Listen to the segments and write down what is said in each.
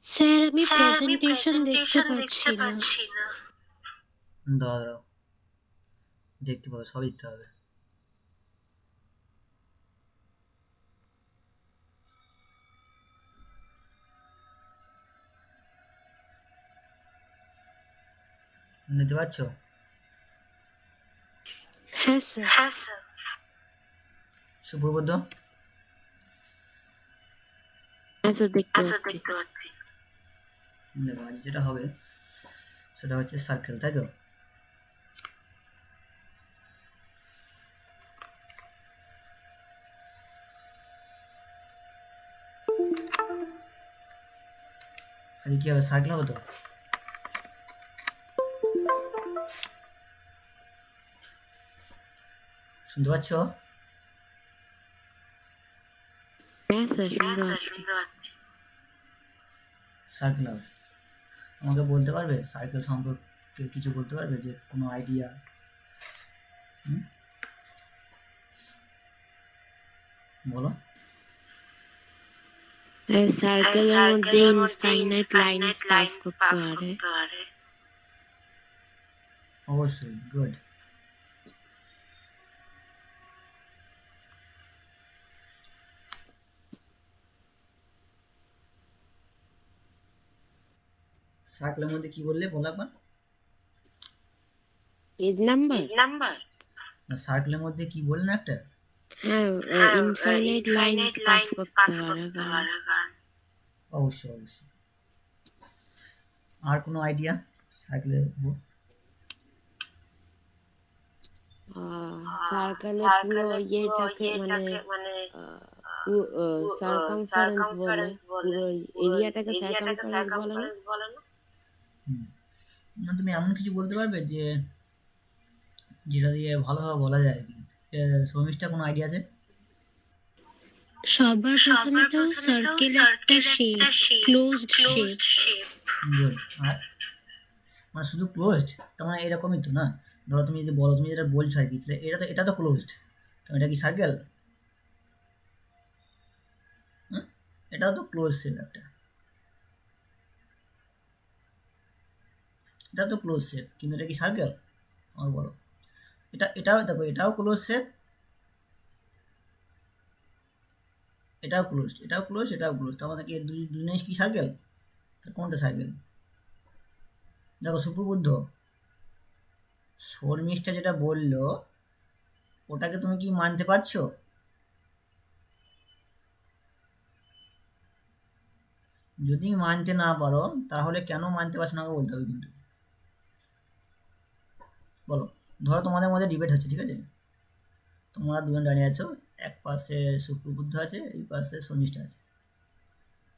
Sir, আমি presentation দেখতে পাচ্ছি না। দাঁড়াও, দেখতে পাবো, সব দিতে হবে। দেখতে পাচ্ছ? হ্যাঁ স্যার। সুপ্রবুদ্ধ? হ্যাঁ স্যার, দেখতে পাচ্ছি। দেখো, আজ যেটা হবে সেটা হচ্ছে সার্কেল, তাই তো? আজকে কি হবে? সার্কেল হবে তো? শুনতে পাচ্ছ? হ্যাঁ স্যার, শুনতে পাচ্ছি। সার্কেল হবে। আমাকে বলতে পারবে সার্কেল সম্পর্কে কিছু বলতে পারবে, যে কোনো আইডিয়া? বলো। সার্কেলের মধ্যে ইনফাইনাইট লাইনস পাস করতে পারে। অবশ্যই, গুড। সার্কেলের মধ্যে কি বললে, বলো একবার। Page number? না, সার্কেলের মধ্যে কি বললেন একটা? হ্যাঁ, ইনফাইনাইট লাইনস পাস করতে পারে কারণ। অবশ্যই অবশ্যই। আর কোনো আইডিয়া সার্কেলের উপর? সার্কেলে পুরো ইয়েটাকে মানে সার্কামফারেন্স বলে, পুরো এরিয়াটাকে সার্কামফারেন্স বলে না? না, তুমি এমন কিছু বলতে পারবে যে যেটা দিয়ে ভালোভাবে বলা যায় আর কি। শর্মিষ্ঠা, কোনো আইডিয়া আছে? সবার প্রথমে তো সার্কেল একটা শেপ, ক্লোজড শেপ। গুড। আর মানে শুধু ক্লোজড, তার মানে এরকমই তো না? ধরো তুমি যদি বলো, তুমি যেটা বলছো আর কি, তাহলে এটা তো ক্লোজড, তো এটা কি সার্কেল? এটাও তো ক্লোজ শেপ একটা, এটা তো ক্লোজ শেপ, কিন্তু এটা কি সার্কেল? আমার বলো। এটাও দেখো, এটাও ক্লোজ শেপ, এটাও ক্লোজড, এটাও ক্লোজ, এটাও ক্লোজ, তার মানে কি দুই জিনিস কি সার্কেল? কোনটা সার্কেল? দেখো সুপ্রবুদ্ধ, শর্মিষ্ঠা যেটা বললো ওটাকে তুমি কি মানতে পারছো? যদি মানতে না পারো তাহলে কেন মানতে পারছো না আমাকে বলতে হবে কিন্তু। বলো। ধরো তোমাদের মধ্যে ডিবেট হচ্ছে, ঠিক আছে? তোমরা দুজন দাঁড়িয়ে আছো, এক পাশে সুপ্রবুদ্ধ আছে, এই পাশে শর্মিষ্ঠা আছে।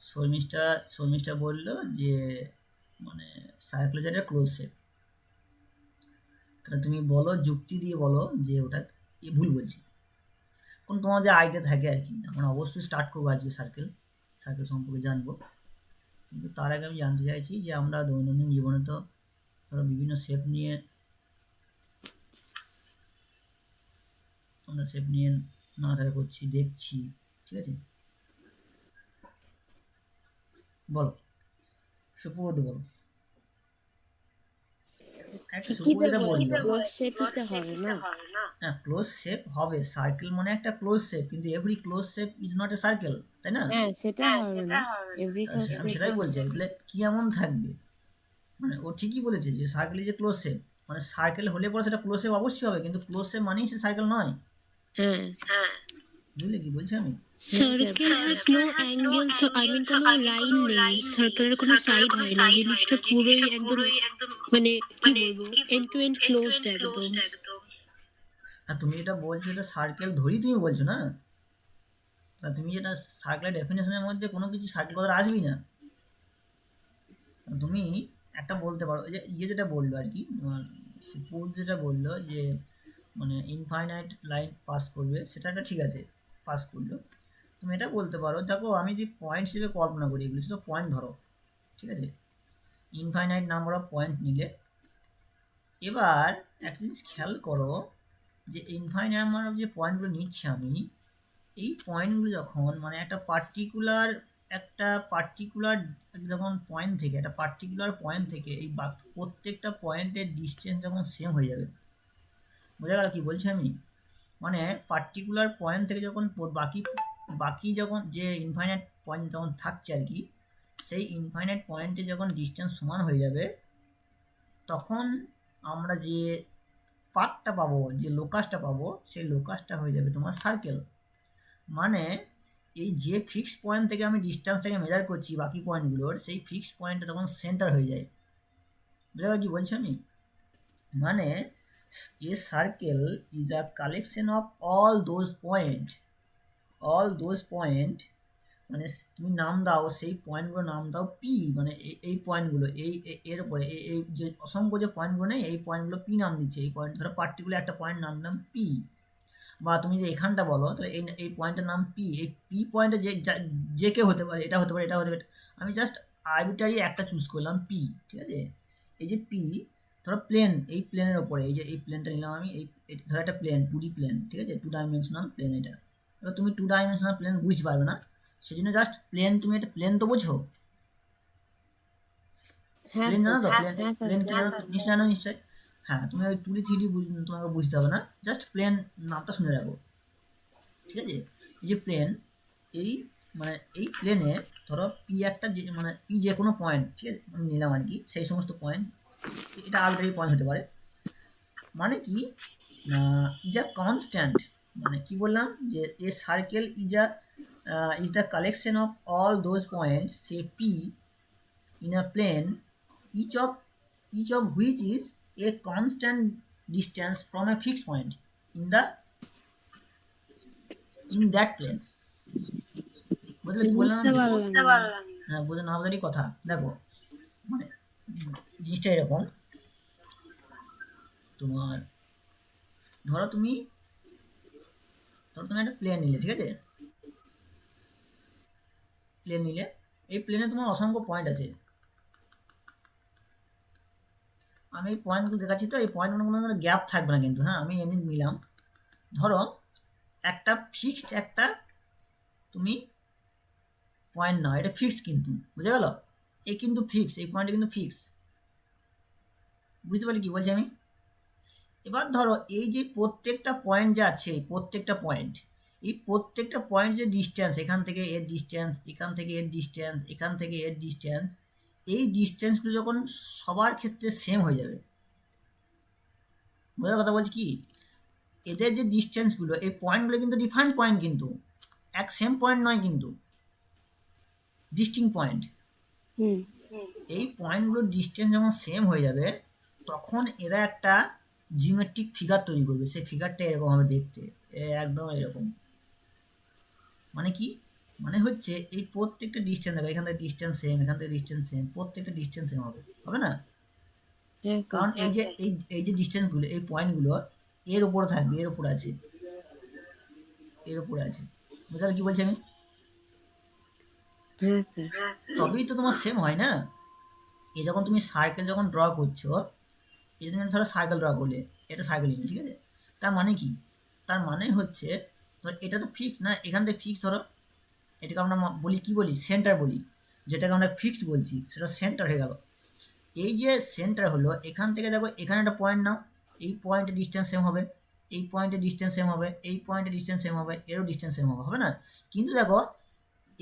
শর্মিষ্ঠা শর্মিষ্ঠা বললো যে মানে সার্কেল যেটা ক্লোজ শেপ, তাহলে তুমি বলো, যুক্তি দিয়ে বলো যে ওটা ভুল বলছি। কোন তোমার যে আইডিয়া থাকে আর কি। আমরা অবশ্যই স্টার্ট করবো আজকে সার্কেল, সার্কেল সম্পর্কে জানবো। কিন্তু তার আগে আমি জানতে চাইছি যে আমরা দৈনন্দিন জীবনে তো ধরো বিভিন্ন শেপ নিয়ে নাড়াচাড়া করছি, দেখছি, ঠিক আছে? বলো সুপ্রভাত, বলো। একটা ঠিকই তো সুপ্রভাত বলছি, বললো। ক্লোজ শেপই তো হবে না? হ্যাঁ, ক্লোজ শেপ হবে, সার্কেল মানে একটা ক্লোজ শেপ, কিন্তু every close shape is not a circle, তাই না? হ্যাঁ, সেটা হবে না। এভরি ক্লোজ আমি শেপ। সেটাই বলছি, তাহলে কি এমন থাকবে? মানে ও ঠিকই বলেছে যে circle is a close shape, মানে সার্কেল হলে পরে সেটা ক্লোজ শেপ অবশ্যই হবে, কিন্তু ক্লোজ শেপ মানেই সে সার্কেল নয়। হ্যাঁ। বুঝলে কি বলছি আমি? হ্যাঁ sir, circle has no angle, so I mean কোনো লাইন নেই, সার্কেলের কোনো সাইড হয় না, জিনিসটা পুরোই একদম মানে কি বলবো, এন্ড টু এন্ড ক্লোজড একদম। আর তুমি যেটা বলছো এটা সার্কেল ধরেই তুমি বলছো না? তা তুমি যেটা সার্কেলের ডেফিনেশনের মধ্যে কোনো কিছু সার্কেল কথা আসবেই না। তুমি একটা বলতে পারো, যে যেটা বললো আর কি, সুপুর যেটা বললো যে মানে ইনফাইনাইট লাইন পাস করবে, সেটা একটা ঠিক আছে, পাস করলো। তুমি এটা বলতে পারো, দেখো আমি যে পয়েন্ট হিসেবে কল্পনা করি, এগুলো শুধু পয়েন্ট ধরো, ঠিক আছে? ইনফাইনাইট নাম্বার অফ পয়েন্ট নিলে, এবার একটা জিনিস খেয়াল করো, যে ইনফাইনাইট নাম্বার অফ যে পয়েন্টগুলো নিচ্ছি আমি, এই পয়েন্টগুলো যখন মানে একটা পার্টিকুলার একটা পার্টিকুলার যখন পয়েন্ট থেকে একটা পার্টিকুলার পয়েন্ট থেকে এই প্রত্যেকটা পয়েন্টের ডিস্টেন্স যখন সেম হয়ে যাবে, বোঝা গেল কি বলছি আমি? মানে পার্টিকুলার পয়েন্ট থেকে যখন বাকি বাকি যখন যে ইনফাইনাইট পয়েন্ট যখন থাকছে আর কি, সেই ইনফাইনাইট পয়েন্টে যখন ডিস্টেন্স সমান হয়ে যাবে, তখন আমরা যে পাথটা পাবো, যে লোকাসটা পাবো, সেই লোকাসটা হয়ে যাবে তোমার সার্কেল। মানে এই যে ফিক্সড পয়েন্ট থেকে আমি ডিস্টেন্সটাকে মেজার করছি বাকি পয়েন্টগুলোর, সেই ফিক্সড পয়েন্টটা তখন সেন্টার হয়ে যায়। বুঝা গেল কি বলছি আমি? মানে a circle is a collection of all those point, মানে তুমি নাম দাও সেই পয়েন্টগুলো, নাম দাও পি, মানে এই পয়েন্টগুলো এর উপরে এই যে অসংখ্য যে পয়েন্টগুলো নেই, এই পয়েন্টগুলো পি নাম দিচ্ছে। এই পয়েন্ট ধরো পার্টিকুলার একটা পয়েন্ট নাম দিলাম পি, বা তুমি যে এখানটা বলো তাহলে এই পয়েন্টের নাম পি। এই পি পয়েন্টে যে কেউ হতে পারে, এটা হতে পারে, এটা হতে পারে। আমি জাস্ট আরবিটারি একটা চুজ করলাম পি, ঠিক আছে? এই যে পি, ধরো প্লেন, এই প্লেনের ওপরে এই যে এই প্লেনটা নিলাম আমি, ধরো একটা প্লেন, 2D প্লেন, ঠিক আছে? 2 ডাইমেনশনাল প্লেন এটা। এবার তুমি 2 ডাইমেনশনাল প্লেন বুঝতে পারবে না, সেই জন্য জাস্ট প্লেন, তুমি একটা প্লেন তো বোঝো, হ্যাঁ প্লেন জানো স্যার, তো? হ্যাঁ প্লেন স্যার, প্লেন কি জানো? নিশ্চয় জানো, নিশ্চয়। হ্যাঁ, তুমি ওই 2D 3D তোমাকে বুঝতে হবে না, জাস্ট প্লেন নামটা শুনে রাখো, ঠিক আছে? এই যে প্লেন, এই মানে এই প্লেনে ধরো পি একটা, যে মানে পি যে কোনো পয়েন্ট, ঠিক আছে, আমি নিলাম আর কি, সেই সমস্ত পয়েন্ট, এটা আলটারি পয়েন্ট হতে পারে। মানে কি না, ইজ আ কনস্ট্যান্ট, মানে কি বললাম যে a circle is the collection of all those points say P in a plane, each of each of which is a constant distance from a fixed point in the in that plane. বুঝলে কি বললাম বুঝতে আমি? পারলাম না। হ্যাঁ, বুঝে না বোঝারই কথা। দেখো, মানে জিনিসটা এরকম, তোমার ধরো তুমি একটা প্লেন নিলে, ঠিক আছে? প্লেন নিলে, এই প্লেনে তোমার অসংখ্য পয়েন্ট আছে। আমি এই পয়েন্টগুলো দেখাচ্ছি, তো এই পয়েন্টগুলো কোনো গ্যাপ থাকবে না কিন্তু, হ্যাঁ, আমি এমনি নিলাম। ধরো একটা ফিক্সড একটা তুমি পয়েন্ট নাও, এটা ফিক্সড কিন্তু, বুঝে গেল? এই কিন্তু ফিক্স, এই পয়েন্টটা কিন্তু ফিক্স। বুঝতে পারলি কি বলছি আমি? এবার ধরো এই যে প্রত্যেকটা পয়েন্ট যে আছে, প্রত্যেকটা পয়েন্ট, এই প্রত্যেকটা পয়েন্ট যে ডিস্টেন্স, এখান থেকে এর ডিস্টেন্স, এখান থেকে এর ডিস্টেন্স, এখান থেকে এর ডিস্টেন্স, এই ডিস্টেন্সগুলো যখন সবার ক্ষেত্রে সেম হয়ে যাবে, বোঝার কথা বলছি কি? এদের যে ডিস্টেন্সগুলো, এই পয়েন্টগুলো কিন্তু ডিফারেন্ট পয়েন্ট, কিন্তু এক সেম পয়েন্ট নয়, কিন্তু ডিস্টিংক্ট পয়েন্ট। হুম। এই পয়েন্টগুলোর ডিস্টেন্স যখন সেম হয়ে যাবে, তখন এরা একটা জিওমেট্রিক ফিগার তৈরি করবে। সেই ফিগারটা এরকম হবে দেখতে, একদম এরকম। মানে কি? মানে হচ্ছে এই প্রত্যেকটা ডিস্টেন্স, দেখো এখান থেকে ডিস্টেন্স সেম, এখান থেকে ডিস্টেন্স সেম, প্রত্যেকটা ডিস্টেন্স সেম হবে, হবে না? হ্যাঁ স্যার, কারণ এই যে ডিস্টেন্সগুলো, এই পয়েন্টগুলো এর উপরে থাকবে, এর উপরে আছে, এর উপরে আছে। বুঝতে কি বলছি আমি? হ্যাঁ স্যার, তবেই তো তোমার সেম হয় না? এই যখন তুমি সার্কেল যখন ড্র করছো, এই তুমি ধরো সার্কেল ড্র করলে, এটা সার্কেল নিলে, ঠিক আছে? তার মানে কি? তার মানে হচ্ছে, ধর এটা তো ফিক্স না, এখান থেকে ফিক্স, ধরো এটাকে আমরা বলি, কি বলি, সেন্টার বলি। যেটাকে আমরা ফিক্সড বলছি সেটা সেন্টার হয়ে গেল। এই যে সেন্টার হলো, এখান থেকে দেখো এখানে একটা পয়েন্ট নাও, এই পয়েন্টের ডিস্টেন্স সেম হবে, এই পয়েন্টের ডিস্টেন্স সেম হবে, এই পয়েন্টের ডিস্টেন্স সেম হবে, এরও ডিস্টেন্স সেম হবে, হবে না? কিন্তু দেখো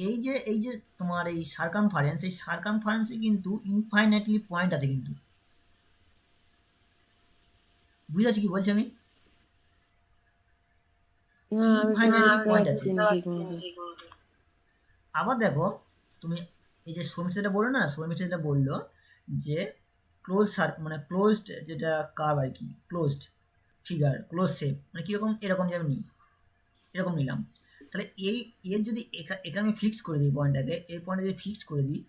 এই যে তোমার এই সার্কামফারেন্স, এই সার্কামফারেন্সে কিন্তু ইনফাইনাইটলি পয়েন্ট আছে কিন্তু। বুঝতে পারছি কি বলছি আমি? না আমি ইনফাইনাইটলি বুঝতে পয়েন্ট আছে। পারছি না ঠিক মতো। আবার দেখো, তুমি এই যে সৌমিত্র যেটা বললো না, সৌমিত্র যেটা বললো যে ক্লোজ মানে ক্লোজড যেটা কার্ভ আর কি, ক্লোজড ফিগার, ক্লোজ শেপ, মানে কীরকম, এরকম যে আমি নিই, এরকম নিলাম। তাহলে এর যদি এখানে আমি ফিক্স করে দিই পয়েন্টটাকে, এই পয়েন্টে যদি ফিক্স করে দিই,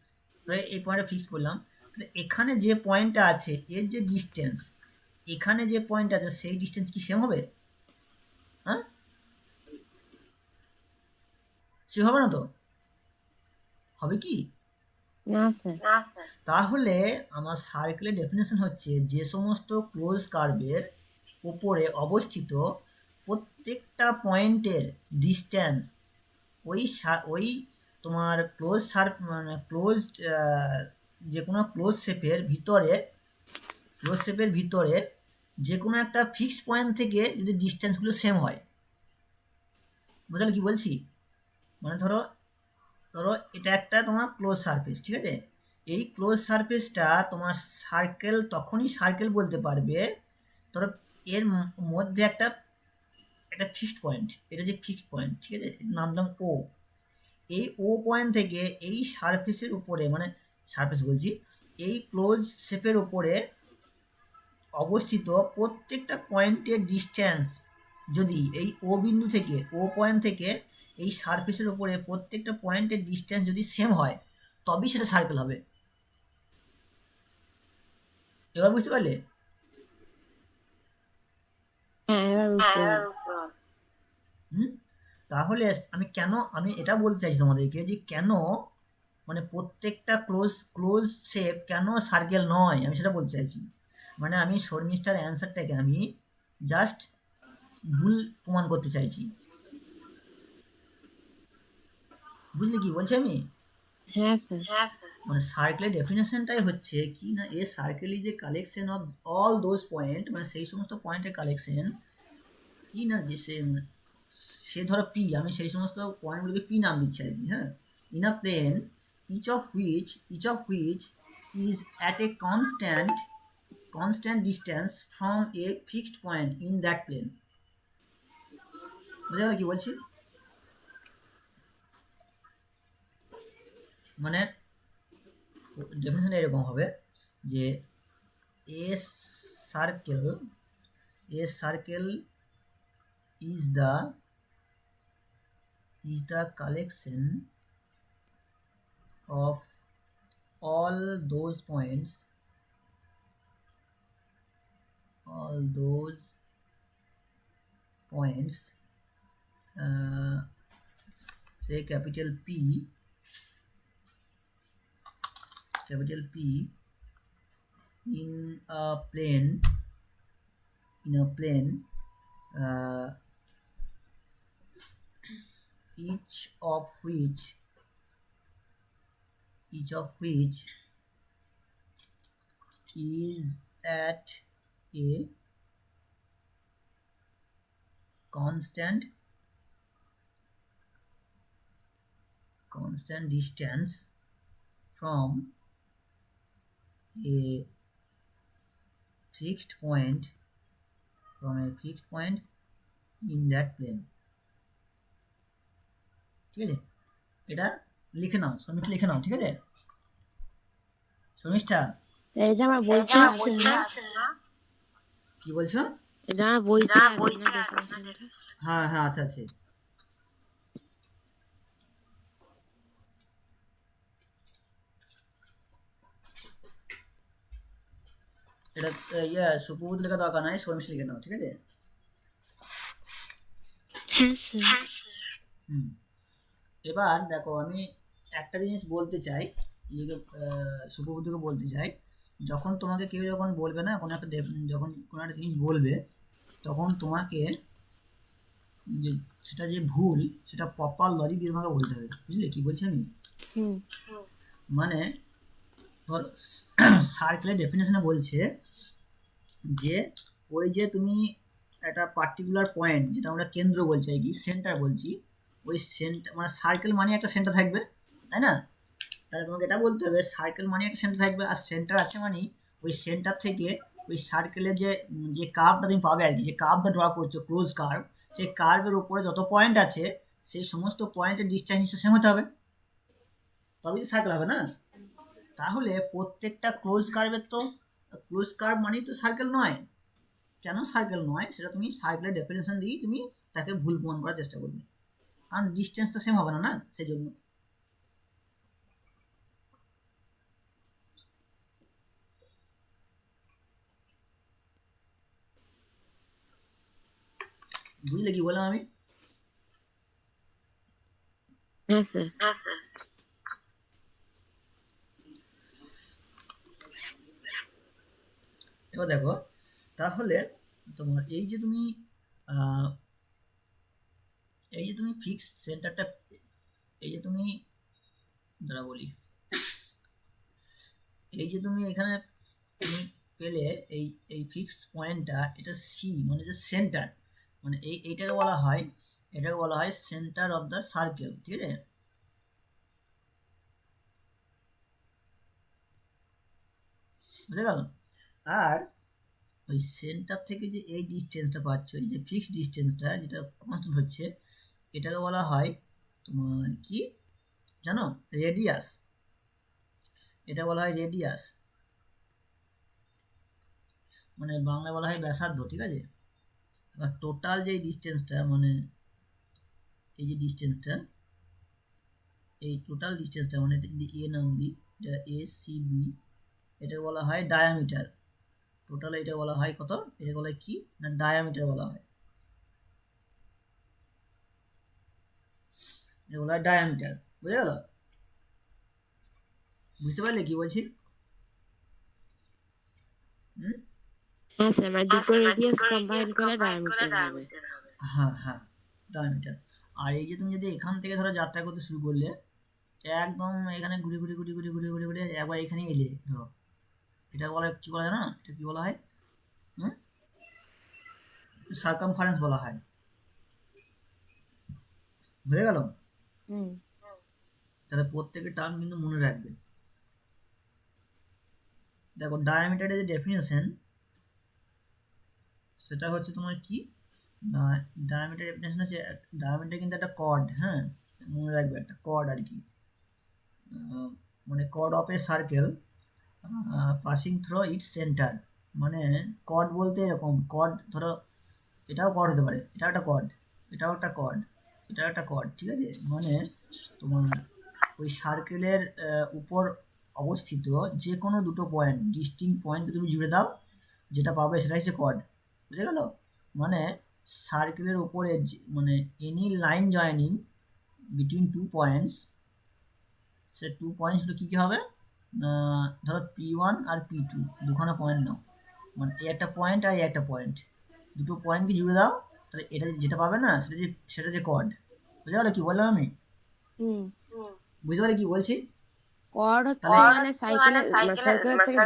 তাহলে এই পয়েন্টটা ফিক্স করলাম, তাহলে এখানে যে পয়েন্টটা আছে এর যে ডিস্টেন্স, এখানে যে পয়েন্ট আছে সেই ডিস্টেন্স কি সেম হবে? হ্যাঁ, সে হবে না তো? হবে কি? না স্যার, তাহলে আমার সার্কেলের ডেফিনেশন হচ্ছে, যে সমস্ত ক্লোজ কার্ভের উপরে অবস্থিত প্রত্যেকটা পয়েন্টের ডিস্টেন্স ওই তোমার মানে ক্লোজড যে কোনো ক্লোজ শেপের ভিতরে যে কোনো একটা ফিক্সড পয়েন্ট থেকে যদি ডিস্টেন্সগুলো সেম হয়, বুঝলে কি বলছি? মানে ধরো এটা একটা তোমার ক্লোজ সারফেস, ঠিক আছে? এই ক্লোজ সারফেসটা তোমার সার্কেল তখনই সার্কেল বলতে পারবে ধরো এর মধ্যে একটা ফিক্সড পয়েন্ট, এটা যে ফিক্সড পয়েন্ট, ঠিক আছে, নাম দিলাম ও। এই ও পয়েন্ট থেকে এই সারফেসের উপরে, মানে সারফেস বলছি, এই ক্লোজ শেপের উপরে অবস্থিত প্রত্যেকটা পয়েন্টের ডিস্টেন্স যদি এই ও বিন্দু থেকে ও পয়েন্ট থেকে এই সারফেসের উপরে প্রত্যেকটা পয়েন্টের ডিস্টেন্স যদি সেম হয়, তবেই সেটা সার্কেল হবে। এবার বুঝতে পারলে? হ্যাঁ, এবার বুঝতে পারলাম। হুম, তাহলে আমি এটা বলতে চাইছি তোমাদেরকে যে কেন মানে প্রত্যেকটা ক্লোজ শেপ কেন সার্কেল নয়, আমি সেটা বলতে চাইছি। মানে আমি শর্মিষ্ঠার অ্যান্সারটাকে আমি জাস্ট ভুল প্রমাণ করতে চাইছি। বুঝলি কি বলছি আমি? হ্যাঁ স্যার। মানে সার্কেলের ডেফিনেশনটাই হচ্ছে কি না, এ circle is a collection of all those point, মানে সেই সমস্ত পয়েন্টের কালেকশন, কি না যে সে ধরো পি, আমি সেই সমস্ত পয়েন্টগুলোকে পি নাম দিচ্ছি আর কি, হ্যাঁ, in a plane each of which is at a constant distance from a fixed point in that plane। বুঝা গেল কি বলছি? মানে ডেফিনেশন এরকম হবে যে a circle is the collection of all those points say capital P in a plane uh, each of which is at a constant distance from a fixed point in that plane। ঠিক আছে, এটা লিখে নাও, শর্মিষ্ঠা লিখে নাও, ঠিক আছে শর্মিষ্ঠা? এটা আমার বইতে আছে না? কি বলছো? এটা আমার বইতে আছে না ডেফিনেশনটা? হ্যাঁ আচ্ছা আছে। এটা সুপ্রভাত লেখা দরকার নাই, শর্মিষ্ঠা লিখে নাও, ঠিক আছে? হ্যাঁ স্যার। এবার দেখো আমি একটা জিনিস বলতে চাই, সুপ্রভাতকে বলতে চাই, যখন তোমাকে কেউ যখন বলবে না যখন কোনো একটা জিনিস বলবে, তখন তোমাকে সেটা যে ভুল সেটা প্রপার লজিক দিয়ে তোমাকে বলতে হবে। বুঝলে কি বলছি আমি? মানে ধর সার্কেলের ডেফিনেশনে বলছে যে ওই যে তুমি একটা পার্টিকুলার পয়েন্ট, যেটা আমরা কেন্দ্র বলছি আর কি, সেন্টার বলছি, ওই সেন্টার মানে সার্কেল মানে একটা সেন্টার থাকবে, তাই না? তাহলে তোমাকে এটা বলতে হবে সার্কেল মানে একটা সেন্টার থাকবে, আর সেন্টার আছে মানে ওই সেন্টার থেকে ওই সার্কেলের যে কার্ভটা তুমি পাবে আর কি, যে কার্ভটা ড্র করছো ক্লোজ কার্ভ, সেই কার্ভের উপরে যত পয়েন্ট আছে সেই সমস্ত পয়েন্টের ডিস্টেন্স সেম হতে হবে, তবেই তো সার্কেল হবে না? তাহলে প্রত্যেকটা ক্লোজ কার্ভ মানেই তো সার্কেল নয়। কেন সার্কেল নয় সেটা তুমি সার্কেলের ডেফিনেশন দিয়েই তুমি তাকে ভুল প্রমাণ করার চেষ্টা করবে, কারণ ডিস্টেন্সটা সেম হবে না সেই জন্য। বুঝলে কি বললাম আমি? হ্যাঁ স্যার। এবার দেখো, তাহলে তোমার এই যে তুমি ফিক্সড সেন্টারটা, এই যে তুমি দ্বারা বলি, এই যে তুমি এখানে তুমি পেলে এই এই ফিক্সড পয়েন্টটা, এটা সি মানে যে সেন্টার, মানে এইটাকে বলা হয়, এটাকে বলা হয় সেন্টার অফ দ্য সার্কেল, ঠিক আছে? বুঝে গেল? আর ওই সেন্টার থেকে যে এই ডিস্টেন্সটা পাচ্ছ, এই যে ফিক্সড ডিস্টেন্সটা যেটা কনস্ট্যান্ট হচ্ছে, এটাকে বলা হয় তোমার কি জানো? রেডিয়াস। এটা বলা হয় রেডিয়াস, মানে বাংলায় বলা হয় ব্যাসার্ধ, ঠিক আছে? আর টোটাল যে ডিস্টেন্সটা, মানে এই যে ডিস্টেন্সটা, এই টোটাল ডিস্টেন্সটা, মানে এটা যদি এ নাম দিই, এটা এ সি বি, এটা বলা হয় ডায়ামিটার। টোটাল এটা বলা হয় কত? এটা বলা হয় কি না ডায়ামিটার বলা হয়, এটা বলা হয় ডায়ামিটার। বুঝে গেল? বুঝতে পারলে কি বলছি? হ্যাঁ স্যার, মানে দুটো রেডিয়াস কম্বাইন করে ডায়ামিটার হবে। হ্যাঁ হ্যাঁ, ডায়ামিটার। আর এই যে তুমি যদি এখান থেকে ধরো যাত্রা করতে শুরু করলে, একদম এখানে ঘুরে ঘুরে ঘুরে ঘুরে ঘুরে ঘুরে ঘুরে একবার এখানে এলে ধরো, এটা বলা কি বলা হয় না, এটা কি বলা হয়? সার্কামফারেন্স বলা হয়। বুঝে গেল? হুম। তাহলে প্রত্যেকের টার্ম কিন্তু মনে রাখবে। দেখো ডায়ামিটারের যে ডেফিনেশন, সেটা হচ্ছে তোমার কি না, ডায়ামিটার ডেফিনেশন হচ্ছে, ডায়ামিটার কিন্তু একটা কর্ড, হ্যাঁ মনে রাখবে, একটা কর্ড আর কি, মানে chord of a circle passing through its centre. মানে কর্ড বলতে এরকম, কর্ড ধরো এটাও কর্ড হতে পারে, এটাও একটা কর্ড, এটাও একটা কর্ড, এটাও একটা কর্ড, ঠিক আছে? মানে তোমার ওই সার্কেলের উপর অবস্থিত যে কোনো দুটো পয়েন্ট, ডিস্টিংক্ট পয়েন্টকে তুমি জুড়ে দাও, যেটা পাবে সেটা হচ্ছে কর্ড। বুঝে গেল? মানে সার্কেলের উপরে মানে any line joining between two points, say two পয়েন্টসগুলো কী কী হবে? ধরো P1 আর P2 দুখানা পয়েন্ট নাও, মানে এ একটা পয়েন্ট আর এ একটা পয়েন্ট, দুটো পয়েন্টকে জুড়ে দাও, তাহলে এটা যেটা পাবে না সেটা যে কর্ড। বুঝতে পারলে কি বললাম আমি? হুম। বুঝতে পারলে কি বলছি? কর্ড হচ্ছে তাহলে মানে সার্কেলের থেকে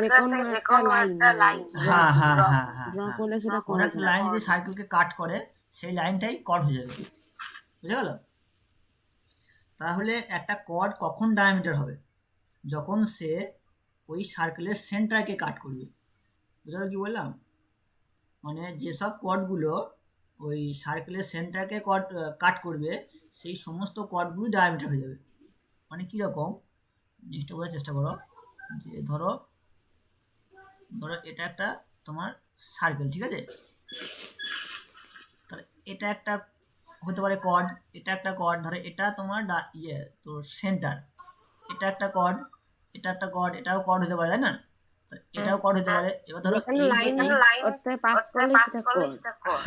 যে কোনো একটা লাইন হ্যাঁ হ্যাঁ হ্যাঁ হ্যাঁ ড্র হ্যাঁ, করলে সেটা কোনো কর্ড একটা হয়। লাইন যদি সার্কেলকে কাট করে, সেই লাইনটাই কর্ড হয়ে যাবে। বুঝে গেল? তাহলে একটা কর্ড কখন ডায়ামিটার হবে? যখন সে ওই সার্কেলের সেন্টারকে কাট করবে। বুঝতে পারলে কি বললাম? মানে যেসব কর্ডগুলো ওই সার্কেলের সেন্টারকে কাট করবে, সেই সমস্ত কর্ডগুলো ডায়ামিটার হয়ে যাবে। মানে কীরকম, জিনিসটা বোঝার চেষ্টা করো, যে ধরো ধরো এটা একটা তোমার সার্কেল, ঠিক আছে? তাহলে এটা একটা হতে পারে কর্ড, এটা একটা কর্ড, ধরো এটা তোমার তো সেন্টার, এটা একটা কর্ড, এটা একটা কর্ড, এটাও কর্ড হতে পারে, তাই না? এটাও কর্ড হতে পারে। এবার ধরো যেখানে এই যে লাইন এই করতে পাস করলে সেটা কর্ড।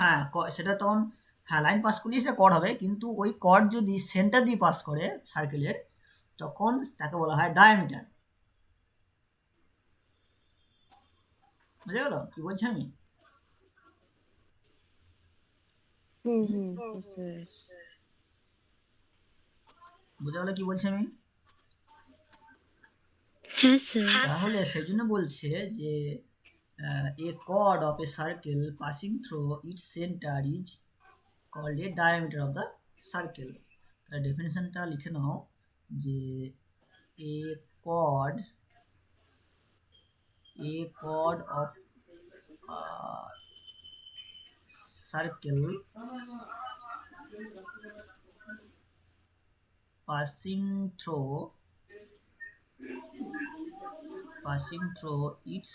হ্যাঁ সেটা তখন, হ্যাঁ লাইন পাস করলে সেটা কর্ড হবে, কিন্তু ওই কর্ড যদি সেন্টার দিয়ে পাস করে সার্কেলের, তখন তাকে বলা হয় ডায়ামিটার। বুঝে গেল কি বলছি আমি? হুম হুম, বুঝতে পেরেছি। বুঝে গেল কি বলছি আমি? হ্যাঁ স্যার। তাহলে সেই জন্য বলছে যে এ chord of a circle passing through its center is called a diameter of the circle. তার ডেফিনেশনটা লিখে নাও, যে a chord of circle passing through its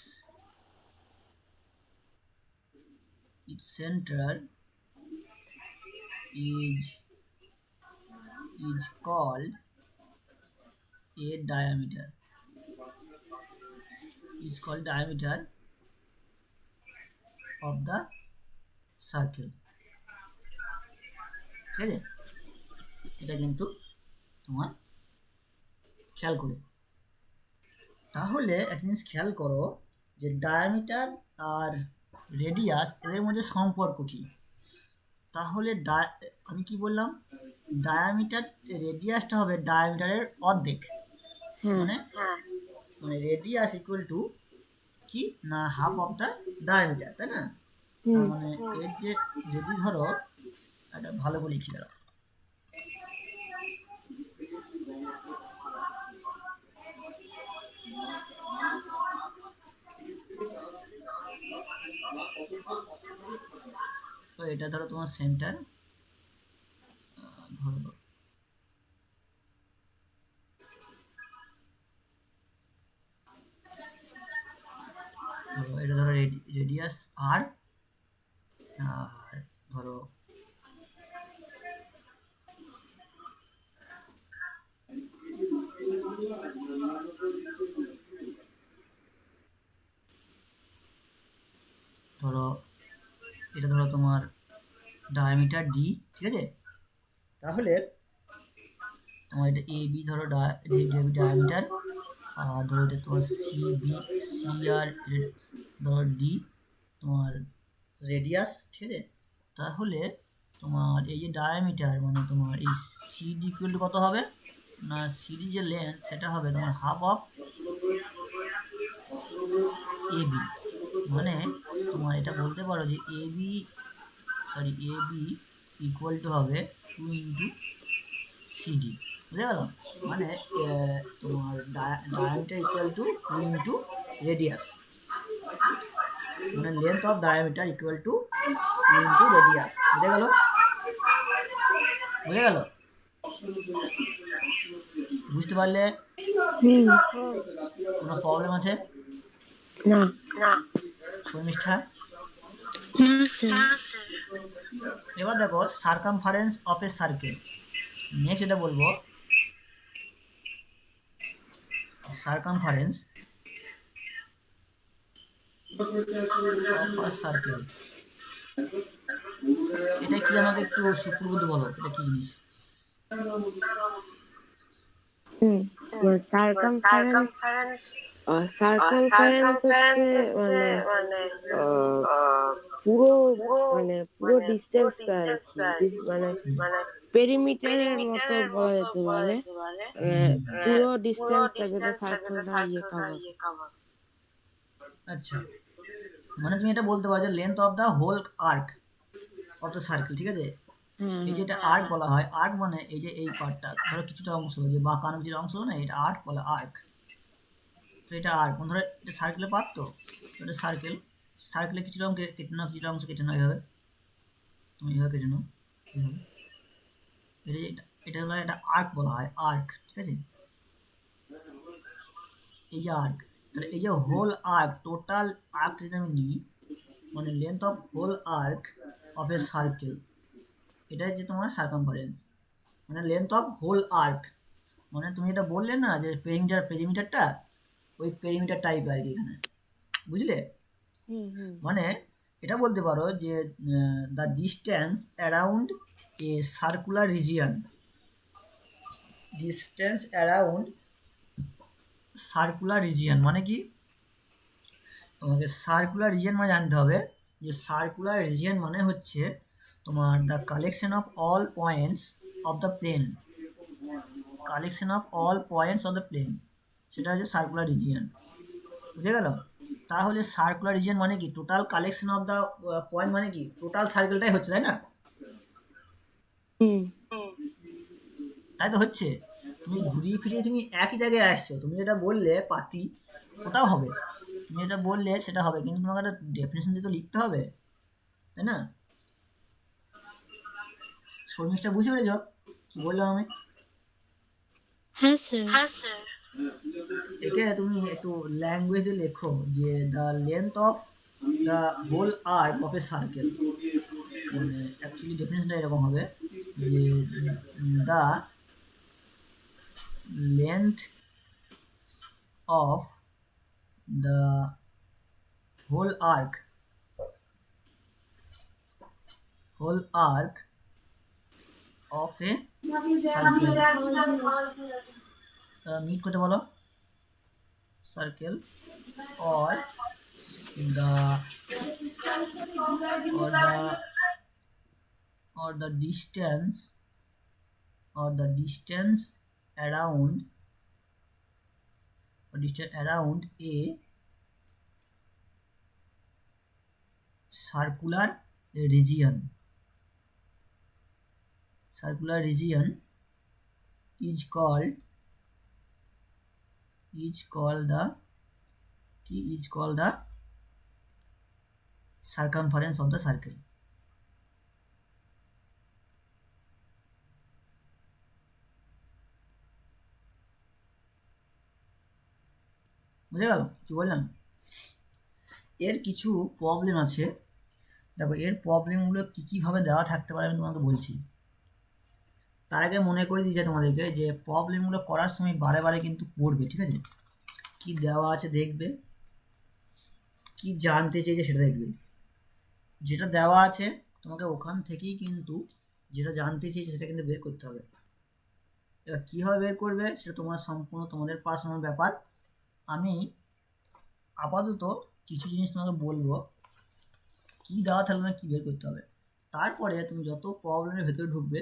center is called a diameter, of the circle. ঠিক আছে? এটা কিন্তু তোমার খেয়াল করে, তাহলে একটা জিনিস খেয়াল করো, যে ডায়ামিটার আর রেডিয়াস এদের মধ্যে সম্পর্ক কি? তাহলে আমি কি বললাম, ডায়ামিটার, রেডিয়াসটা হবে ডায়ামিটারের অর্ধেক, হ্যাঁ মানে মানে রেডিয়াস ইকুয়াল টু কি না হাফ অফ দ্য ডায়ামিটার, তাই না? তার হুম মানে এর যে যদি ধরো এটা ভালো করে লিখে দাও, তো এটা ধরো তোমার সেন্টার, ধরো এটা ধরো রেডিয়াস আর আর ধরো ধরো এটা ধরো তোমার ডায়ামিটার ডি, ঠিক আছে? তাহলে তোমার এটা এ বি ধরো ডায়ামিটার, আর ধরো এটা তোমার সি বি সি আর ধরো ডি তোমার রেডিয়াস, ঠিক আছে? তাহলে তোমার এই যে ডায়ামিটার মানে তোমার এই সিডি ইকুয়াল টু কত হবে না সিডি যে লেন্থ সেটা হবে তোমার হাফ অফ এ বি, মানে তোমার এটা বলতে পারো যে এ বি ইকুয়াল টু হবে 2 × সিডি, বুঝে গেল? মানে তোমার ডায়ামিটার ইকুয়াল টু 2 × রেডিয়াস, মানে length of diameter equal to 2 × radius, বুঝে গেল? বুঝে গেল? বুঝতে পারলে? হুম কোনো প্রবলেম আছে না শর্মিষ্ঠা? না স্যার। এবার দেখো circumference of a circle, next এটা বলবো সার্কামফারেন্স অফ আ সার্কেল। এটা কি আমাকে একটু সুপ্রবুদ্ধ বলো, এটা কি জিনিস? হুম সার্কামফারেন্স সার্কামফারেন্স হচ্ছে মানে পুরো পুরো ডিস্টেন্সটা আর কি, মানে পেরিমিটারের মতো বলা যেতে পারে, পুরো ডিস্টেন্সটা যেটা সার্কেলটা কভার। আচ্ছা, মানে তুমি এটা বলতে পারো যে length of the whole arc of the circle, ঠিক আছে? হ্যাঁ এই যেটা আর্ক বলা হয়, আর্ক মানে এই যে এই পার্টটা ধরো কিছুটা অংশ যে বাঁকানো কিছুটা অংশ না, এটা আর্ক বলে আর্ক। তো এটা আর্ক মানে ধরো এটা সার্কেলে পারত, তো এটা সার্কেলে কিছুটা অংশ কেটে নাও, কিছুটা অংশ কেটে নাও, এইভাবে তুমি এইভাবে কেটে নাও, এইভাবে এটা হলো একটা আর্ক বলা হয়, আর্ক, ঠিক আছে? এই যে আর্ক, তাহলে এই যে হোল আর্ক, টোটাল আর্ক যদি আমি নিই মানে length of whole arc of a circle, এটা হচ্ছে তোমার সার্কামফারেন্স, মানে লেন্থ অফ হোল আর্ক। মানে তুমি এটা বললে না যে পেরিমিটারটা ওই পেরিমিটার টাইপ আর কি এখানে, বুঝলে? হুম হুম মানে এটা বলতে পারো যে the distance around A circular region, distance around circular region মানে কি? তোমাকে সার্কুলার রিজিয়ন মানে জানতে হবে যে সার্কুলার রিজিয়ন মানে হচ্ছে তোমার the collection of all points of the plane, collection of all points of the plane, সেটা হচ্ছে সার্কুলার রিজিয়ন, বুঝে গেল? তাহলে সার্কুলার রিজিয়ন মানে কি total collection of the point, মানে কি টোটাল সার্কেলটাই হচ্ছে, তাই না? হুম তাই তো হচ্ছে। তুমি ঘুরিয়ে ফিরিয়ে তুমি একই জায়গায় আসছো, তুমি যেটা বললে পাতি ওটাও হবে, তুমি যেটা বললে সেটা হবে, কিন্তু তোমাকে একটা ডেফিনেশন দিয়ে তো লিখতে হবে, তাই না? শর্মিষ্ঠা বুঝতে পেরেছ কি বললাম আমি? হ্যাঁ স্যার। একে তুমি একটু ল্যাঙ্গুয়েজ দিয়ে লেখো যে the length of the whole arc of a circle, মানে অ্যাকচুয়ালি ডেফিনেশনটা এরকম হবে যে the length of the whole arc of a circle, meet করতে বলো, circle or the or the or the distance around distance around a circular region is called the circumference of the circle. বুঝে গেল কি বললাম? এর কিছু problem আছে, দেখো এর প্রবলেমগুলো কীভাবে দেওয়া থাকতে পারে আমি তোমাকে বলছি। তার আগে মনে করে দিয়েছে তোমাদেরকে যে প্রবলেমগুলো করার সময় বারে বারে কিন্তু পড়বে, ঠিক আছে? কি দেওয়া আছে দেখবে, কি জানতে চেয়েছে সেটা দেখবে। যেটা দেওয়া আছে তোমাকে ওখান থেকেই কিন্তু যেটা জানতে চেয়েছে সেটা কিন্তু বের করতে হবে। এবার কীভাবে বের করবে সেটা তোমার সম্পূর্ণ তোমাদের পার্সোনাল ব্যাপার। আমি আপাতত কিছু জিনিস তোমাকে বলবো, কী দেওয়া থাকলে না কী বের করতে হবে। তারপরে তুমি যত প্রবলেমের ভেতরে ঢুকবে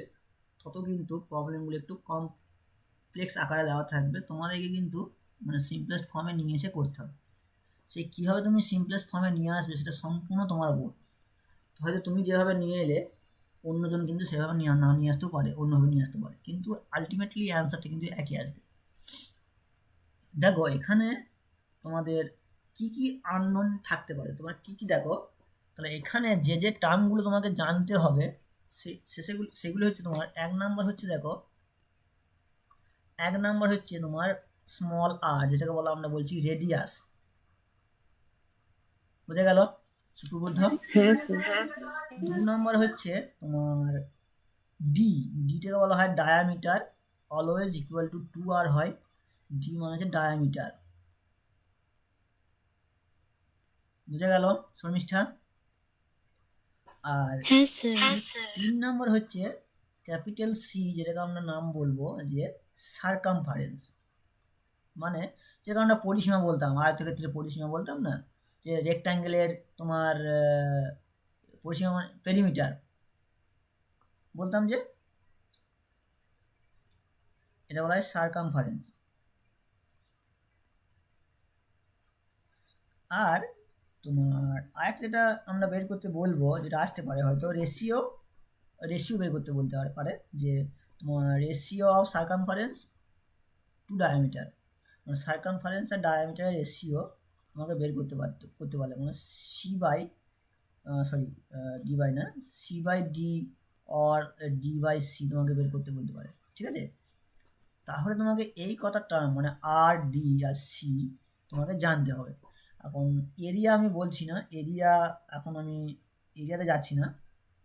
তত কিন্তু প্রবলেমগুলো একটু কমপ্লেক্স আকারে দেওয়া থাকবে, তোমাদেরকে কিন্তু মানে সিম্পলেস্ট ফর্মে নিয়ে এসে করতে হবে। সে কীভাবে তুমি সিম্পলেস্ট ফর্মে নিয়ে আসবে সেটা সম্পূর্ণ তোমার উপর। হয়তো তুমি যেভাবে নিয়ে এলে অন্যজন কিন্তু সেভাবে না নিয়ে আসতেও পারে, অন্যভাবে নিয়ে আসতে পারে, কিন্তু আলটিমেটলি অ্যান্সারটা কিন্তু একই আসবে। দেখো এখানে তোমাদের কি কি আননোন থাকতে পারে, তোমার কি কি দেখো, তাহলে এখানে যে টার্মগুলো তোমাকে জানতে হবে সেগুলো হচ্ছে তোমার এক নাম্বার হচ্ছে, দেখো এক নাম্বার হচ্ছে তোমার স্মল আর, যেটাকে বলা আমরা বলছি রেডিয়াস। বুঝে গেল সুপ্রবুদ্ধ? হ্যাঁ স্যার। 2 নাম্বার হচ্ছে তোমার ডিটাকে বলা হয় diameter, always equal to 2r হয়। ডি মানে হচ্ছে ডায়ামিটার। বুঝে গেল শর্মিষ্ঠা? আর হ্যাঁ স্যার। 3 নাম্বার হচ্ছে ক্যাপিটাল সি, যেটাকে আমরা নাম বলবো যে সারকামফারেন্স, মানে যেটা আমরা পরিসীমা বলতাম, আয়তক্ষেত্রের পরিসীমা বলতাম না, যে রেক্ট্যাঙ্গেলের তোমার পরিসীমা মানে পেরিমিটার বলতাম, যে এটা বলা হয় সারকামফারেন্স। আর তোমার আরেকটা যেটা আমরা বের করতে বলবো, যেটা আসতে পারে হয়তো রেশিও বের করতে বলতে পারে, যে তোমার ratio of circumference to diameter, মানে সারকামফারেন্স আর ডায়ামিটারের রেশিও আমাকে বের করতে পারে, মানে সি বাই ডি বাই না, C by D or D by C তোমাকে বের করতে বলতে পারে, ঠিক আছে? তাহলে তোমাকে এই কটা টার্ম মানে আর ডি আর সি তোমাকে জানতে হবে। এখন এরিয়া আমি বলছি না, এরিয়া এখন আমি এরিয়াতে যাচ্ছি না,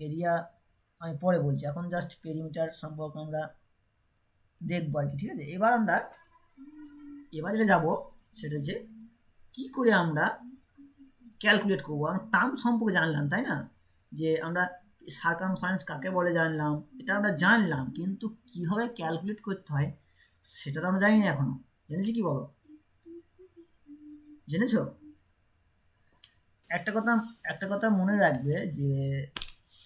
এরিয়া আমি পরে বলছি, এখন জাস্ট পেরিমিটার সম্পর্কে আমরা দেখবো আর কি, ঠিক আছে? এবার যেটা যাবো সেটা হচ্ছে কী করে আমরা ক্যালকুলেট করবো। আমরা টার্ম সম্পর্কে জানলাম, তাই না? যে আমরা সারকামফারেন্স কাকে বলে জানলাম, এটা আমরা জানলাম, কিন্তু কীভাবে ক্যালকুলেট করতে হয় সেটা তো আমরা জানি না এখনো। জেনেছি কি বলো? জেনেছ? একটা কথা মনে রাখবে, যে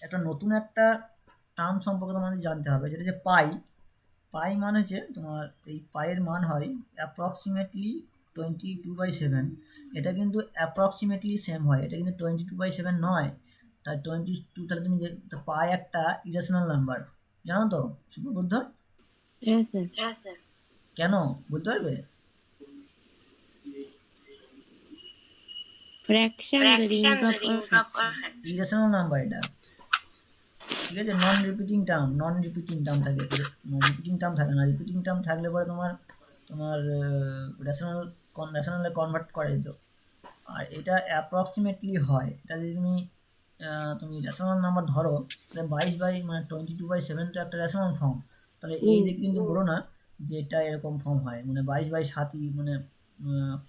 একটা নতুন একটা টার্ম সম্পর্কে তোমাদের জানতে হবে, যেটা যে পাই মান হচ্ছে তোমার, এই পায়ের মান হয় অ্যাপ্রক্সিমেটলি 22/7। এটা কিন্তু অ্যাপ্রক্সিমেটলি সেম হয়, এটা কিন্তু 22/7 নয়। তাই 22, তাহলে তুমি পাই একটা ইরেশনাল নাম্বার, জানো তো সুপ্রবুদ্ধ? হ্যাঁ স্যার। কেন বলতে পারবে? Fraction the ring of irrational number এটা, ঠিক আছে? নন রিপিটিং টার্ম থাকে, রিপিটিং টার্ম থাকে না। রিপিটিং টার্ম থাকলে পরে তোমার রেশনালে কনভার্ট করে দিত। আর এটা অ্যাপ্রক্সিমেটলি হয়, এটা যদি তুমি রেশনাল নাম্বার ধরো, তাহলে 22/7 তো একটা রেশনাল ফর্ম, তাহলে এই দিকে কিন্তু বলো না যে এটা এরকম ফর্ম হয়, মানে 22/7 মানে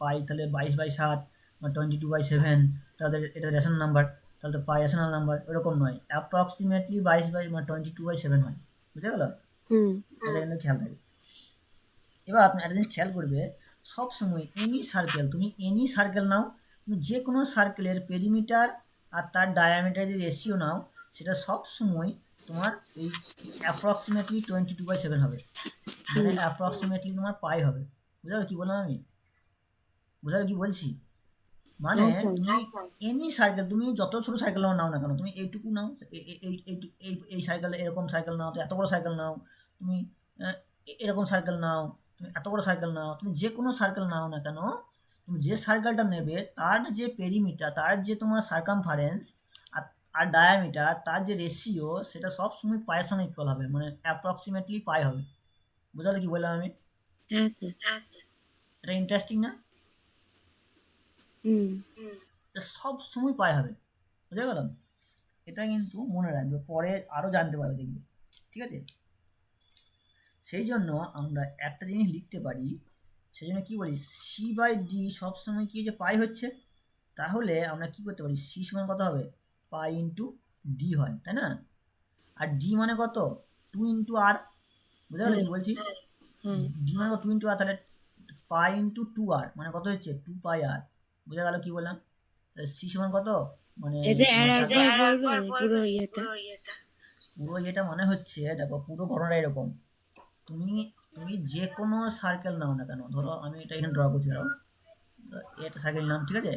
পাই, তাহলে 22/7 মানে 22/7, তাদের এটা রেশনাল নাম্বার, তাহলে তো পাই রেশনাল নাম্বার, এরকম নয়, অ্যাপ্রক্সিমেটলি 22/7 হয়। বুঝে গেল? এটা কিন্তু খেয়াল থাকে। এবার আপনি একটা জিনিস খেয়াল করবে, সবসময় তুমি এনি সার্কেল নাও, তুমি যে কোনো সার্কেলের পেরিমিটার আর তার ডায়ামিটার যে রেশিও নাও, সেটা সবসময় তোমার এই বুঝা গেল কি বলছি? মানে হ্যাঁ স্যার। তুমি এনি সার্কেল, তুমি যত ছোট সার্কেল নাও না কেন, তুমি এইটুকু নাও, এই সার্কেল, এরকম সার্কেল নাও, তো এত বড় সার্কেল নাও, তুমি এরকম সার্কেল নাও, তুমি এত বড় সার্কেল নাও, তুমি যে কোনো সার্কেল নাও না কেন, তুমি যে সার্কেলটা নেবে তার যে পেরিমিটার, তার যে তোমার সার্কামফারেন্স আর আর ডায়ামিটার, তার যে রেশিও, সেটা সব সময় পায়ের সঙ্গে ইকুয়াল হবে, মানে অ্যাপ্রক্সিমেটলি পাই হবে। বুঝালে কি বললাম আমি? হ্যাঁ স্যার। এটা ইন্টারেস্টিং না? হুম। এটা সব সময় পাই হবে। বুঝা গেল? এটা কিন্তু মনে রাখবে, পরে আরও জানতে পারবে, দেখবে। ঠিক আছে? সেই জন্য আমরা একটা জিনিস লিখতে পারি, সেই জন্য কী বলি, সি বাই ডি সবসময় কী যে পাই হচ্ছে, তাহলে আমরা কি করতে পারি, সি সমান কত হবে, পাই ইন্টু ডি হয়, তাই না? আর ডি মানে কত, 2 × r। বুঝা গেল হ্যাঁ। কি বলছি? হ্যাঁ। ডি মানে কত, 2 × r, তাহলে পাই ইন্টু 2r মানে কত হচ্ছে, 2πr। বুঝা গেল কি বললাম? তাহলে সি সমান কত, মানে এটা আর তোমার একবার বলবেন পুরো ইয়েটা? পুরো ইয়েটা মানে হচ্ছে, দেখো পুরো ঘটনাটা এরকম, তুমি তুমি যে কোনো সার্কেল নাও না কেন, ধরো আমি এটা এখানে ড্র করছি, ধরো একটা সার্কেল নিলাম, ঠিক আছে?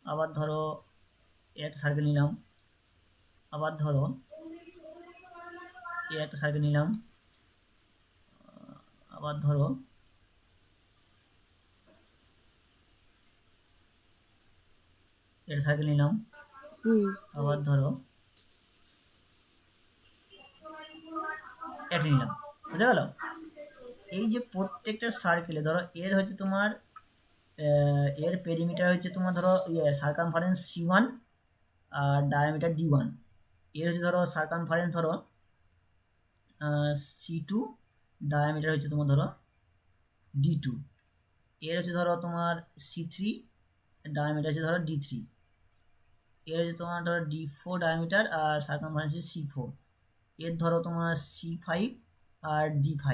আবার ধরো একটা সার্কেল নিলাম, আবার ধরো একটা সার্কেল নিলাম, আবার ধরো একটা সার্কেল নিলাম, হুম। আবার ধরো একটা নিলাম। বুঝা গেল? এই যে প্রত্যেকটা সার্কেলে ধরো এর হচ্ছে তোমার এর পেরিমিটার হচ্ছে তোমার, ধরো সার্কামফারেন্স C1 আর ডায়ামিটার D1। এর হচ্ছে ধরো সার্কামফারেন্স ধরো C2, ডায়ামিটার হচ্ছে তোমার ধরো D2। এর হচ্ছে ধরো তোমার C3, ডায়ামিটার হচ্ছে ধরো D3। এর হচ্ছে তোমার ধরো D4 ডায়ামিটার আর সার্কামফারেন্স হচ্ছে C4। এর ধরো তোমার C5 আর D5।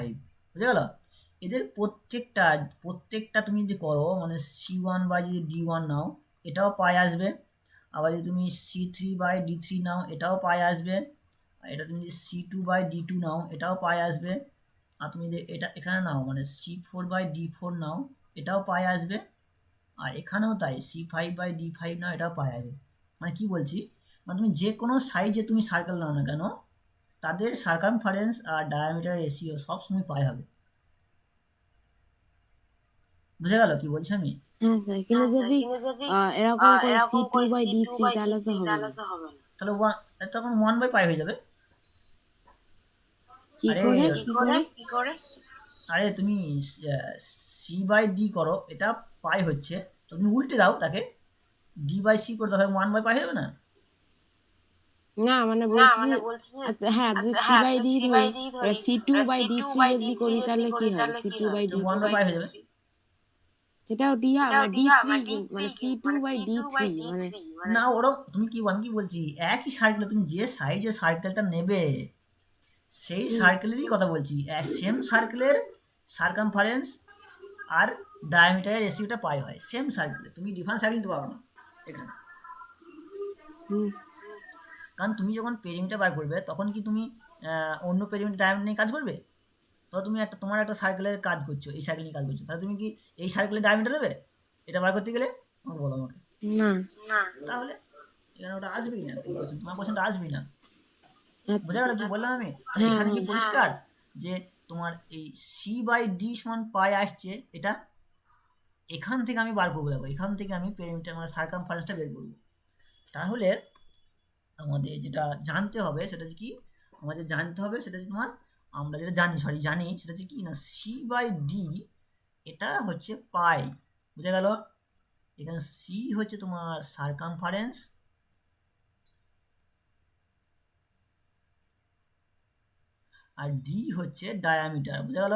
বুঝা গেল? এদের প্রত্যেকটা তুমি যদি করো, মানে C1 বাই যদি D1 নাও, এটাও পাই আসবে। আবার যদি তুমি C3 বাই D3 নাও, এটাও পাই আসবে। আর এটা তুমি যদি C2 বাই D2 নাও, এটাও পাই আসবে। আর তুমি যদি এটা এখানে নাও, মানে C4 বাই D4 নাও, এটাও পাই আসবে। আর এখানেও তাই, C5 বাই D5 নাও, এটাও পাই আসবে। মানে কি বলছি, মানে তুমি যে কোনো সাইজে তুমি সার্কেল নাও না কেন, তাদের সার্কামফারেন্স আর ডায়ামিটার রেশিও সবসময় পাই হবে। বুঝা গেল কি বলছি আমি? হ্যাঁ স্যার, কিন্তু যদি এরকম করে C2/D3 তাহলে তো হবে না। তাহলে তখন 1/পাই হয়ে যাবে। কি আরে করে কি করে? আরে তুমি সি বাই ডি করো, এটা পাই হচ্ছে, তো তুমি উল্টে দাও তাকে, ডি বাই সি করে দাও, তাহলে 1/পাই হয়ে যাবে না? না মানে বলছি যে, আচ্ছা হ্যাঁ, যদি C/D ধরি তাহলে C2/D3 যদি করি তাহলে কি হবে, তো C2/D3? 1/পাই হয়ে যাবে। সেটাও ডি হয়, মানে D3, মানে C2/D3 মানে। না, ওরম তুমি কি, আমি কি বলছি, একই সার্কেলে তুমি যে সাইজে সার্কেলটা নেবে, সেই সার্কেলেরই কথা বলছি, সেম সার্কেলের সার্কামফারেন্স আর ডায়ামিটারের রেশিওটা পাই হয় সেম সার্কেলে, তুমি ডিফারেন্স সার্কেল নিতে পারো না এখানে। হুম। কারণ তুমি যখন পেরিমিটার বার করবে, তখন কি তুমি অন্য পেরিমিটার ডায়ামিটার নিয়ে কাজ করবে? ধরো তুমি তোমার একটা সার্কেলের কাজ করছো, এই সার্কেল নিয়ে কাজ করছো, তাহলে তুমি কি এই সার্কেলের ডায়ামিটার নেবে এটা বার করতে গেলে? আমাকে বলো আমাকে। না। তাহলে এখানে ওটা আসবেই না, তোমার কোশ্চেনটা আসবেই না। বোঝা আচ্ছা। গেল কি বললাম আমি? তাহলে হ্যাঁ এখানে কি হ্যাঁ। পরিষ্কার যে তোমার এই সি বাই ডি সমান পাই আসছে, এটা এখান থেকে আমি বার করবো, দেখো এখান থেকে আমি পেরিমিটার মানে সার্কামফারেন্সটা বের করবো। তাহলে আমাদের যেটা জানতে হবে সেটা হচ্ছে কি, আমাদের জানতে হবে সেটা হচ্ছে তোমার, আমরা যেটা জানি সেটা হচ্ছে কি না, সি বাই ডি এটা হচ্ছে পাই। বুঝা গেল? এখানে সি হচ্ছে তোমার সার্কামফারেন্স আর ডি হচ্ছে ডায়ামিটার। বুঝা গেল?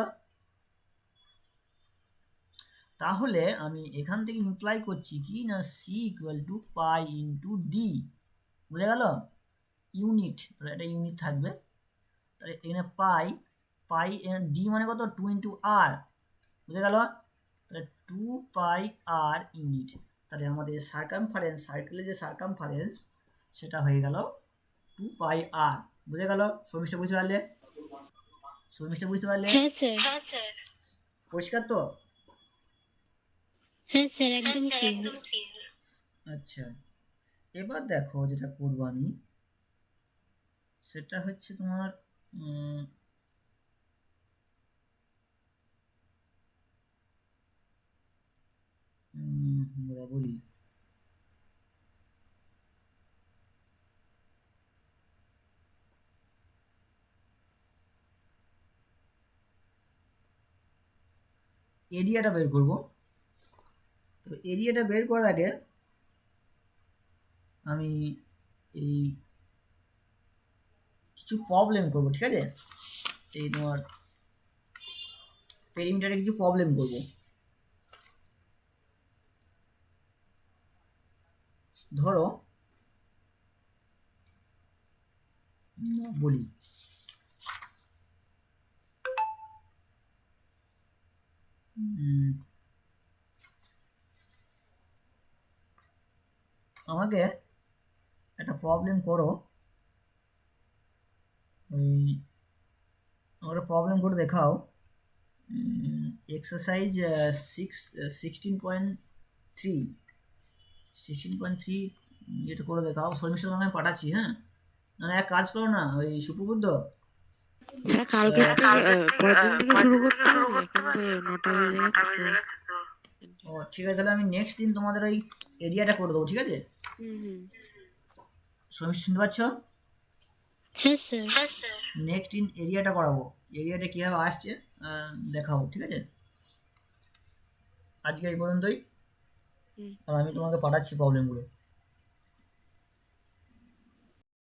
তাহলে আমি এখান থেকে ইমপ্লাই করছি কি না, C equal to pi into D. বুঝা গেল? ইউনিট, এটা ইউনিট থাকবে, তাহলে এখানে পাই, ডি মানে কত, 2 × r। বুঝা গেল? তাহলে 2πr ইউনিট। তাহলে আমাদের সার্কামফারেন্স, সার্কেলের যে সার্কামফারেন্স, সেটা হয়ে গেল 2πr। বুঝা গেল? শর্মিষ্ঠা বুঝতে পারলে? শর্মিষ্ঠা বুঝতে পারলে? হ্যাঁ স্যার। পরিষ্কার তো? হ্যাঁ স্যার, একদম ক্লিয়ার। আচ্ছা, এবার দেখো যেটা করবো আমি, সেটা হচ্ছে তোমার উম, বলি, এরিয়াটা বের করব। তো এরিয়াটা বের করার আগে আমি এই কিছু প্রবলেম করব, ঠিক আছে? এই তোমার পেরিমিটারে কিছু প্রবলেম করব। ধরো বলি, উম, আমাকে একটা প্রবলেম করো, ওই আমাকে প্রবলেম করে দেখাও। এক্সারসাইজ 16.3, 16.3 এটা করে দেখাও। সলিউশন তোমাকে আমি পাঠাচ্ছি, হ্যাঁ? না এক কাজ করো না, ওই সুপুবুদ্ধ, হ্যাঁ, কালকে থেকে পরের দিন থেকে শুরু করতে পারি, এখন তো 9টা বেজে গেছে তো। ও ঠিক আছে, তাহলে আমি নেক্সট দিন তোমাদের ওই এরিয়াটা করে দেবো, ঠিক আছে? হুম হুম। সমস্যা শুনতে পাচ্ছ? হ্যাঁ স্যার। নেক্সট দিন এরিয়াটা করাবো, এরিয়াটা কীভাবে আসছে দেখাবো, ঠিক আছে? আজকে এই পর্যন্তই। হুম। আর আমি তোমাকে পাঠাচ্ছি প্রবলেমগুলো।